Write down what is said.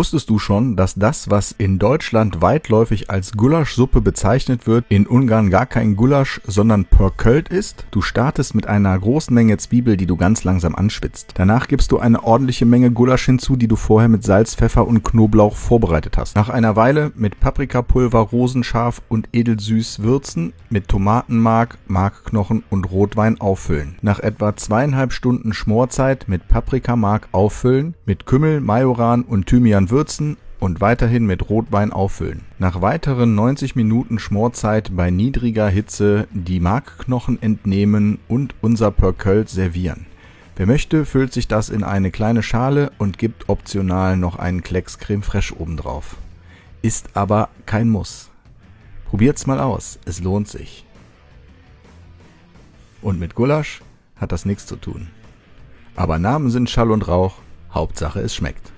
Wusstest du schon, dass das, was in Deutschland weitläufig als Gulaschsuppe bezeichnet wird, in Ungarn gar kein Gulasch, sondern Pörkölt ist? Du startest mit einer großen Menge Zwiebel, die du ganz langsam anschwitzt. Danach gibst du eine ordentliche Menge Gulasch hinzu, die du vorher mit Salz, Pfeffer und Knoblauch vorbereitet hast. Nach einer Weile mit Paprikapulver, rosenscharf und edelsüß würzen, mit Tomatenmark, Markknochen und Rotwein auffüllen. Nach etwa 2,5 Stunden Schmorzeit mit Paprikamark auffüllen, mit Kümmel, Majoran und Thymian würzen und weiterhin mit Rotwein auffüllen. Nach weiteren 90 Minuten Schmorzeit bei niedriger Hitze die Markknochen entnehmen und unser Pörkölt servieren. Wer möchte, füllt sich das in eine kleine Schale und gibt optional noch einen Klecks Creme Fraiche obendrauf. Ist aber kein Muss. Probiert's mal aus, es lohnt sich. Und mit Gulasch hat das nichts zu tun. Aber Namen sind Schall und Rauch, Hauptsache es schmeckt.